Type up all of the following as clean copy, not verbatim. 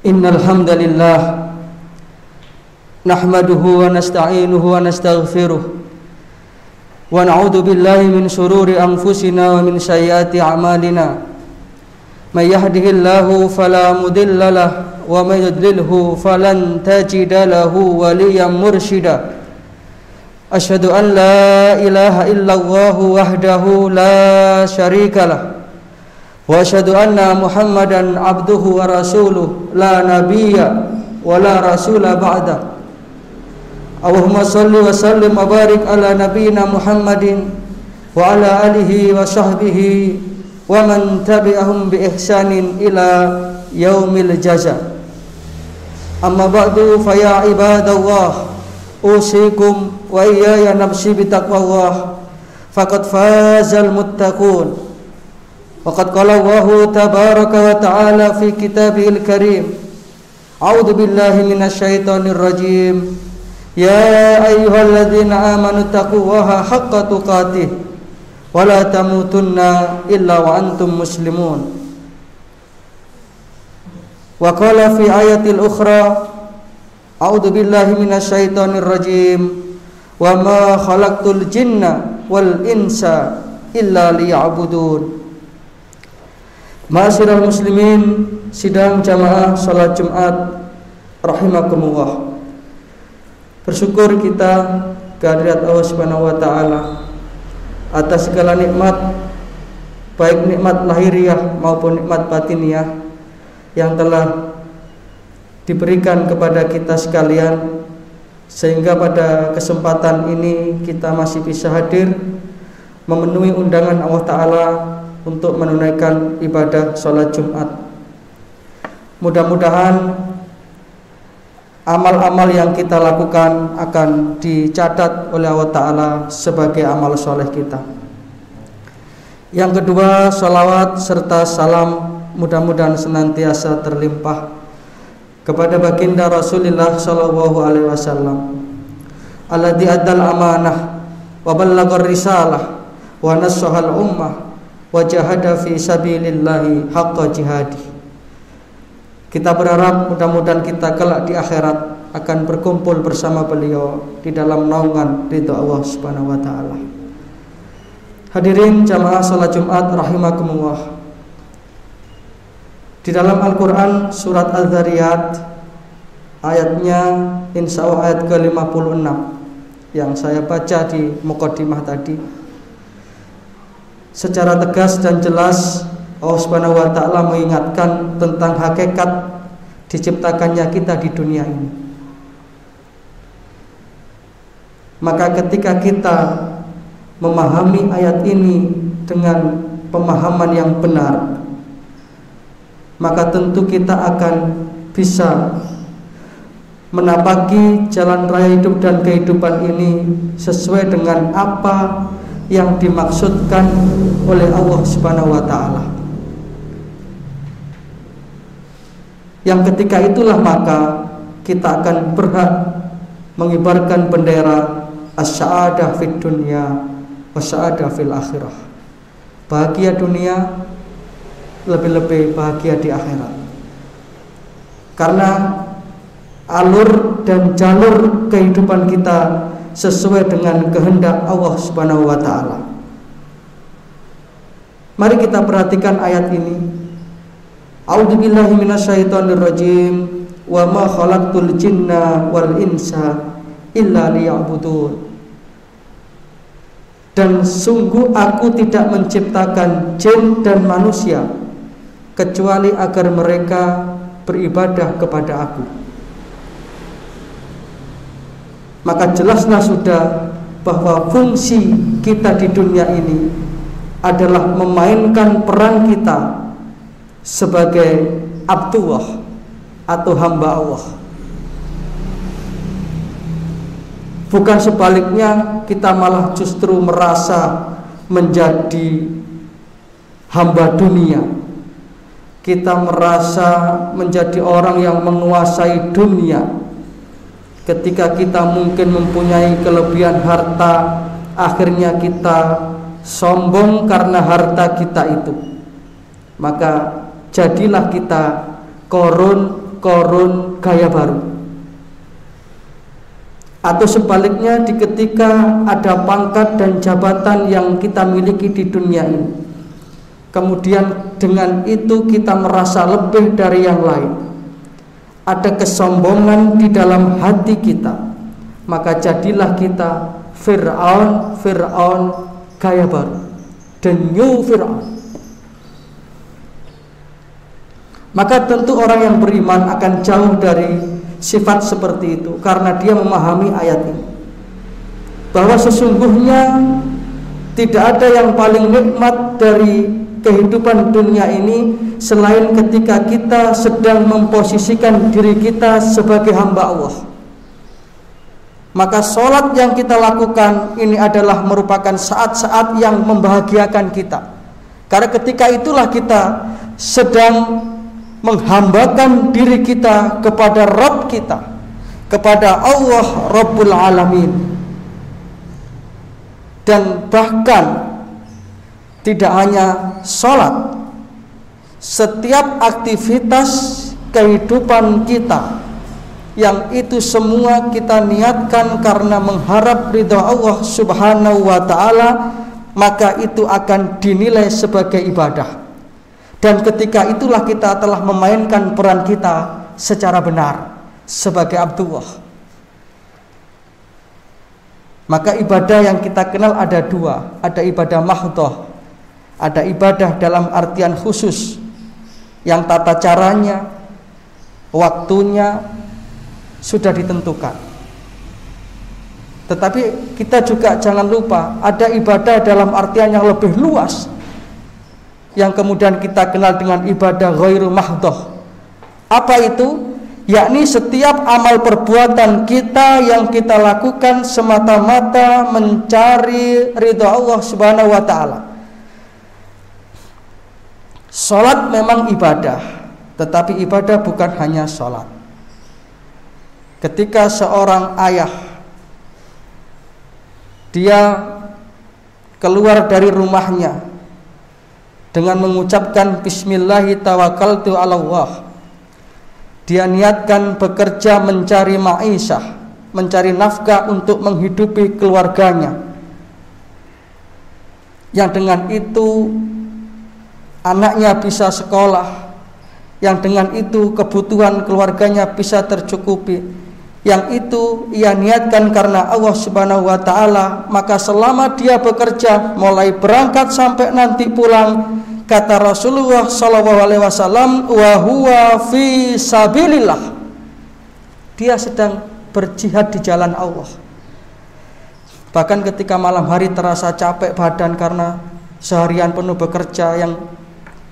Innal hamdalillah nahmaduhu wa nasta'inuhu wa nastaghfiruh wa na'udzu billahi min shururi anfusina wa min sayyiati a'malina. May yahdihillahu fala mudilla lahu wa may yudlilhu falan tajida lahu waliyyan mursyida. Asyhadu an la ilaha illallah wahdahu la syarika lah wa asyhadu anna Muhammadan abduhu wa rasuluh la nabiyya wa la rasula ba'da. Allahumma shalli wa sallim wa barik ala nabiyyina Muhammadin wa ala alihi wa sahbihi wa man tabi'ahum bi ihsanin ila yaumil jaza. Amma ba'du fa ya ibadallah usikum wa iyaya nafsi bi taqwallah faqad fazal muttaqun. Waqad qala Allahu tabaraka wa ta'ala fi kitabihil karim. A'udzu billahi minasyaitonir rajim. Ya ayyuhalladzina amanu taqullaha haqqa tuqatih wa la tamutunna illa wa antum muslimun. Wa qala fi ayatil ukhra. A'udzu billahi minasyaitonir rajim. Wa ma khalaqtul jinna wal insa illa liya'budun. Ma'asyiral muslimin, sidang jamaah salat Jumat rahimakumullah. Bersyukur kita kehadirat Allah Subhanahu wa taala atas segala nikmat, baik nikmat lahiriah maupun nikmat batiniah yang telah diberikan kepada kita sekalian, sehingga pada kesempatan ini kita masih bisa hadir memenuhi undangan Allah taala untuk menunaikan ibadah sholat Jumat. Mudah-mudahan amal-amal yang kita lakukan akan dicatat oleh Allah Ta'ala sebagai amal soleh kita. Yang kedua, sholawat serta salam mudah-mudahan senantiasa terlimpah kepada baginda Rasulullah Sallallahu Alaihi Wasallam, alladzi addal amanah wa ballaghar risalah wa nassahal ummah wa jahada fi sabilillahi haqqa jihadi. Kita berharap mudah-mudahan kita kelak di akhirat akan berkumpul bersama beliau di dalam naungan ridha Allah Subhanahu wa taala. Hadirin jamaah salat Jumat rahimakumullah. Di dalam Al-Qur'an surat Al-Dzariyat ayatnya insyaallah ayat ke-56 yang saya baca di muqaddimah tadi, secara tegas dan jelas Allah Subhanahu wa taala mengingatkan tentang hakikat diciptakannya kita di dunia ini. Maka ketika kita memahami ayat ini dengan pemahaman yang benar, maka tentu kita akan bisa menapaki jalan raya hidup dan kehidupan ini sesuai dengan apa yang dimaksudkan oleh Allah Subhanahu wa taala. Yang ketika itulah maka kita akan berhak mengibarkan bendera as-sa'adah fid dunya was-sa'adah fil akhirah. Bahagia dunia, lebih-lebih bahagia di akhirat. Karena alur dan jalur kehidupan kita sesuai dengan kehendak Allah Subhanahu wa taala. Mari kita perhatikan ayat ini. A'udzubillahi minasyaitonir rajim. Wa ma khalaqtul jinna wal insa illa liya'budun. Dan sungguh aku tidak menciptakan jin dan manusia kecuali agar mereka beribadah kepada aku. Maka jelaslah sudah bahwa fungsi kita di dunia ini adalah memainkan peran kita sebagai abdullah atau hamba Allah. Bukan sebaliknya, kita malah justru merasa menjadi hamba dunia. Kita merasa menjadi orang yang menguasai dunia. Ketika kita mungkin mempunyai kelebihan harta, akhirnya kita sombong karena harta kita itu. Maka jadilah kita korun Qarun gaya baru. Atau sebaliknya, di ketika ada pangkat dan jabatan yang kita miliki di dunia ini, kemudian dengan itu kita merasa lebih dari yang lain, ada kesombongan di dalam hati kita, maka jadilah kita Fir'aun gaya baru, the new Fir'aun. Maka tentu orang yang beriman akan jauh dari sifat seperti itu, karena dia memahami ayat ini, bahwa sesungguhnya tidak ada yang paling nikmat dari kehidupan dunia ini selain ketika kita sedang memposisikan diri kita sebagai hamba Allah. Maka sholat yang kita lakukan ini adalah merupakan saat-saat yang membahagiakan kita, karena ketika itulah kita sedang menghambakan diri kita kepada Rabb kita, kepada Allah Rabbul Alamin. Dan bahkan tidak hanya sholat, setiap aktivitas kehidupan kita, yang itu semua kita niatkan karena mengharap ridha Allah Subhanahu wa ta'ala, maka itu akan dinilai sebagai ibadah. Dan ketika itulah kita telah memainkan peran kita secara benar sebagai Abdullah. Maka ibadah yang kita kenal ada dua, ada ibadah mahdhah, ada ibadah dalam artian khusus yang tata caranya, waktunya sudah ditentukan. Tetapi kita juga jangan lupa ada ibadah dalam artian yang lebih luas, yang kemudian kita kenal dengan ibadah ghairu mahdhah. Apa itu? Yakni setiap amal perbuatan kita yang kita lakukan semata-mata mencari ridha Allah Subhanahu wa ta'ala. Salat memang ibadah, tetapi ibadah bukan hanya salat. Ketika seorang ayah dia keluar dari rumahnya dengan mengucapkan bismillahi tawakkaltu 'ala Allah, dia niatkan bekerja mencari ma'isyah, mencari nafkah untuk menghidupi keluarganya, yang dengan itu anaknya bisa sekolah, yang dengan itu kebutuhan keluarganya bisa tercukupi, yang itu ia niatkan karena Allah Subhanahu wa ta'ala, maka selama dia bekerja mulai berangkat sampai nanti pulang, kata Rasulullah SAW, wa huwa fi sabilillah, dia sedang berjihad di jalan Allah. Bahkan ketika malam hari terasa capek badan karena seharian penuh bekerja, yang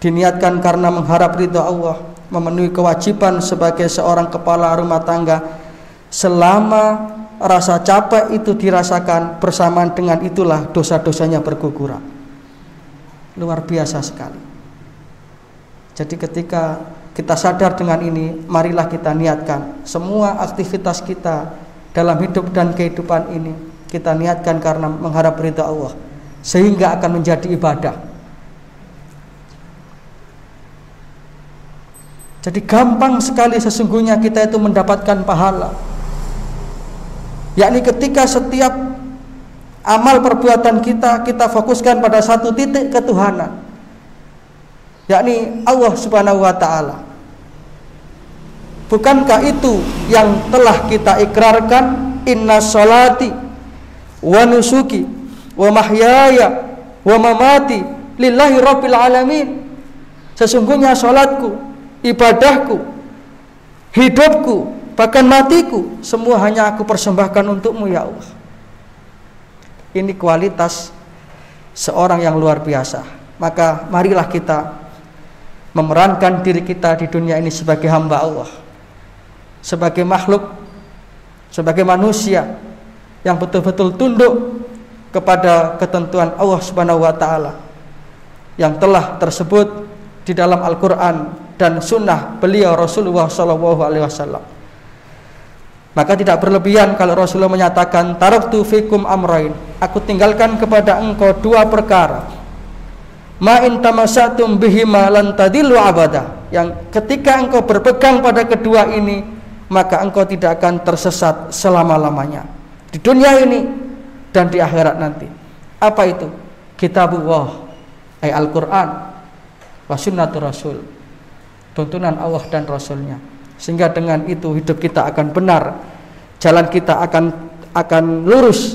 diniatkan karena mengharap ridha Allah, memenuhi kewajiban sebagai seorang kepala rumah tangga, selama rasa capek itu dirasakan, bersamaan dengan itulah dosa-dosanya berguguran. Luar biasa sekali. Jadi ketika kita sadar dengan ini, marilah kita niatkan semua aktivitas kita dalam hidup dan kehidupan ini, kita niatkan karena mengharap ridha Allah, sehingga akan menjadi ibadah. Jadi gampang sekali sesungguhnya kita itu mendapatkan pahala, yakni ketika setiap amal perbuatan kita fokuskan pada satu titik ketuhanan, yakni Allah Subhanahu wa ta'ala. Bukankah itu yang telah kita ikrarkan, inna sholati wa nusuki wa mahyaya wa mamati lillahi rabbil alamin. Sesungguhnya sholatku, ibadahku, hidupku, bahkan matiku, semua hanya aku persembahkan untukmu ya Allah. Ini kualitas seorang yang luar biasa. Maka marilah kita memerankan diri kita di dunia ini sebagai hamba Allah, sebagai makhluk, sebagai manusia yang betul-betul tunduk kepada ketentuan Allah Subhanahu wa ta'ala yang telah tersebut di dalam Al-Quran dan sunnah beliau Rasulullah SAW. Maka tidak berlebihan kalau Rasulullah menyatakan, taraktu fikum amrain, aku tinggalkan kepada engkau dua perkara, ma in tamasatum bihima lan tadillu abada, yang ketika engkau berpegang pada kedua ini, maka engkau tidak akan tersesat selama-lamanya di dunia ini dan di akhirat nanti. Apa itu? Kitabullah, ay Al-Quran, wa sunnatur Rasul, tuntunan Allah dan Rasulnya. Sehingga dengan itu hidup kita akan benar, jalan kita akan lurus,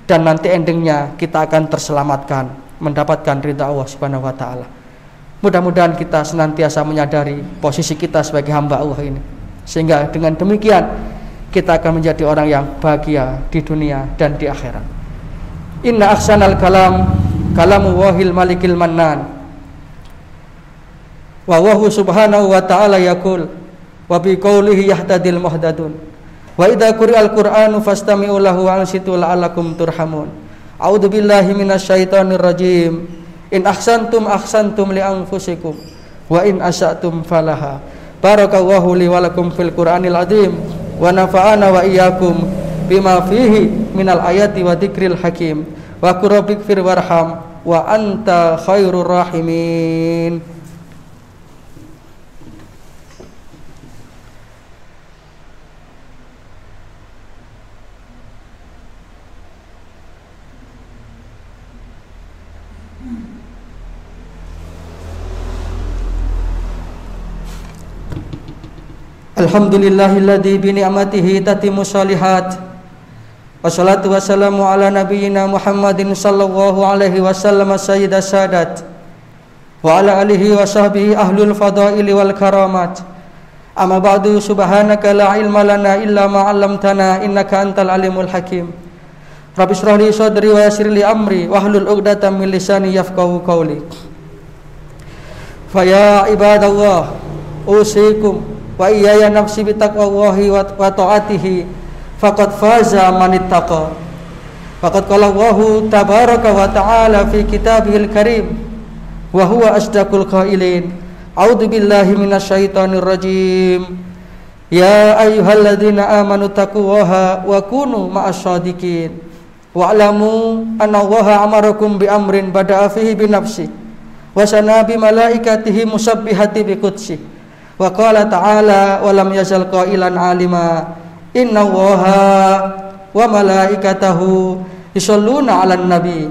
dan nanti endingnya kita akan terselamatkan, mendapatkan ridha Allah Subhanahu wa taala. Mudah-mudahan kita senantiasa menyadari posisi kita sebagai hamba Allah ini, sehingga dengan demikian kita akan menjadi orang yang bahagia di dunia dan di akhirat. Inna ahsanal kalam kalamu wahil malikil mannan, wa wahu subhanahu wa ta'ala yaqul wa bi qoulihi yahtadil muhtadun, wa idza quri'al qur'anu fastami'u lahu wa ansitu la'allakum turhamun. A'udzu billahi minasyaitonir rajim. In ahsantum ahsantum li anfusikum wa in asa'tum falaha. Barakallahu li wa lakum fil Qur'anil azim wa nafa'ana wa iyyakum bima fihi minal ayati wa dzikril hakim. Wa qur rabbighfir warham wa anta khairur rahimin. Alhamdulillahilladzi bi ni'matihi tatimmu shalihat. Wassalatu wassalamu ala nabiyyina Muhammadin sallallahu alaihi wasallam sayyidas sadat wa ala alihi wa sahbihi ahlul fadaili wal karamat. Amma ba'du, subhanaka la ilma lana illa ma 'allamtana innaka antal alimul hakim. Rabbi shrah li sadri wa yassir li amri wahlul 'uqdatam min lisani yafqahu qawli. Fa ya ibadallah, usikum wa iyaya nafsi bitaqwallahi wa ta'atihi faqad faza man ittaqa. Faqad qala Allahu tabaraka wa ta'ala fi kitabihil karim wa huwa asdaqul qailin. A'udzu billahi minasyaitonir rajim. Ya ayyuhalladzina amanu taqullaha wa kunu ma'asyadiqin wa'lamu anna Allaha amarakum bi amrin bada'a fihi bi nafsi wa sana bi malaikatihi musabbihati bi qudsi. Wa qala ta'ala wa lam yazal qailan alima inna Allaha wa malaikatahu yusholluna 'alan nabi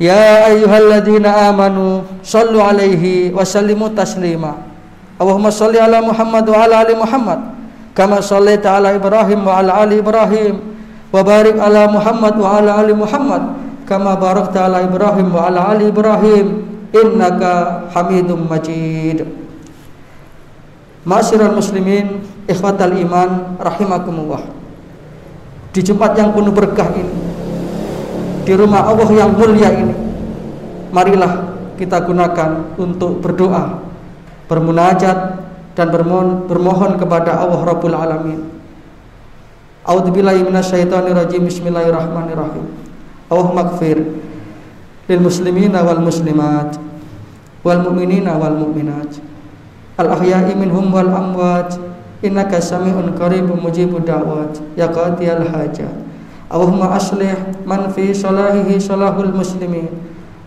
ya ayyuhalladzina amanu shallu 'alaihi wa sallimu taslima. Allahumma shalli 'ala Muhammad wa 'ala ali Muhammad kama shallaita 'ala Ibrahim wa 'ala ali Ibrahim wa barik 'ala Muhammad wa 'ala ali Muhammad kama barakta 'ala Ibrahim wa 'ala ali Ibrahim innaka Hamidum Majid. Ma'asyiral muslimin, ikhwatal iman rahimakumullah. Di Jumat yang penuh berkah ini, di rumah Allah yang mulia ini, marilah kita gunakan untuk berdoa, bermunajat dan bermohon kepada Allah Rabbul Alamin. A'udzubillahi minasyaitonir rajim. Bismillahirrahmanirrahim. Allahumma ighfir lil muslimina wal muslimat wal mu'minina wal mu'minat al-ahya'i minhum wal amwat innaka sami'un qaribun mujibud da'wat ya qadiyal hajat. Allahumma aslih man fi salahihi salahul muslimin.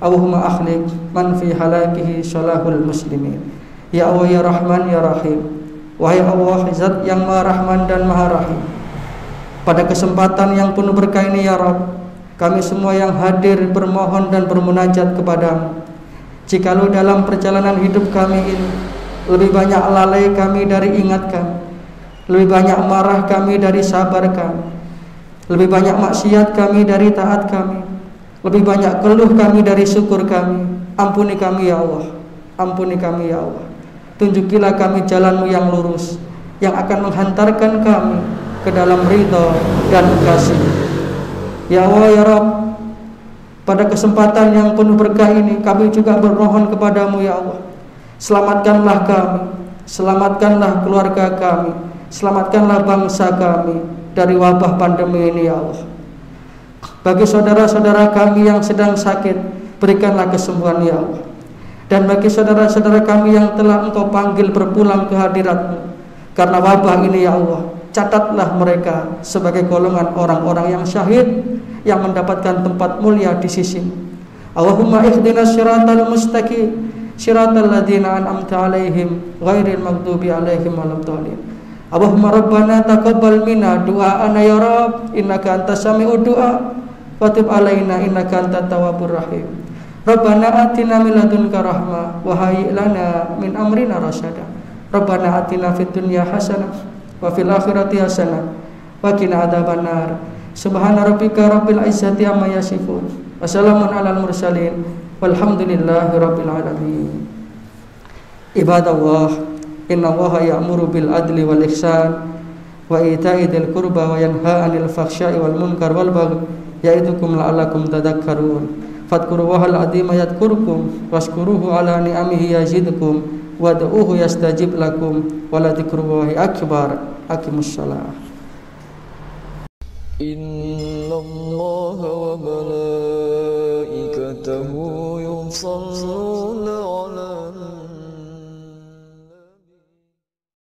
Allahumma akhlif man fi halakihi salahul muslimin. Ya Allah ya Rahman ya Rahim. Wahai Allah Zat yang Maha Rahman dan Maha Rahim, pada kesempatan yang penuh berkah ini ya Rabb, kami semua yang hadir bermohon dan bermunajat kepadamu. Jikalau dalam perjalanan hidup kami ini lebih banyak lalai kami dari ingatkan, lebih banyak marah kami dari sabarkan, lebih banyak maksiat kami dari taat kami, lebih banyak keluh kami dari syukur kami, ampuni kami ya Allah, ampuni kami ya Allah. Tunjukilah kami jalan-Mu yang lurus, yang akan menghantarkan kami ke dalam ridha dan kasih. Ya Allah ya Rabb, pada kesempatan yang penuh berkah ini kami juga bermohon kepadamu ya Allah. Selamatkanlah kami, selamatkanlah keluarga kami, selamatkanlah bangsa kami dari wabah pandemi ini ya Allah. Bagi saudara-saudara kami yang sedang sakit, berikanlah kesembuhan ya Allah. Dan bagi saudara-saudara kami yang telah Engkau panggil berpulang ke hadirat-Mu karena wabah ini ya Allah, catatlah mereka sebagai golongan orang-orang yang syahid yang mendapatkan tempat mulia di sisi-Mu. Allahumma ihdinas siratal mustaqim Siratal ladzina an'amta 'alaihim ghairil maghdubi 'alaihim waladdallin. Allahumma rabbana taqabbal minna du'aana ya Rabb innaka antas sami'ud du'a wa tub 'alaina innaka antat tawwabur rahim. Rabbana atina min ladunka rahmah wa hayyi lana min amrina rasyada. Rabbana atina fid dunya hasanah wa fil akhirati hasanah wa qina adzabannar. Subhana rabbika rabbil izzati amma yasifun. Wassalamun alal mursalin walhamdulillahi rabbil alamin. Ibadallah, innallaha ya'muru bil adli wal ihsan wa ita'i dzil qurba wa yanha 'anil fahsya'i wal munkar wal baghi ya'idukum la'allakum tadhakkarun. Fadhkurullahal 'azima yadhkurkum washkuruhu 'ala ni'amihi yazidkum wad'uuhu yastajib lakum wa la dzikrullahi akbar. Aqimussalah. Innallaha wa malaikatahu yusholluna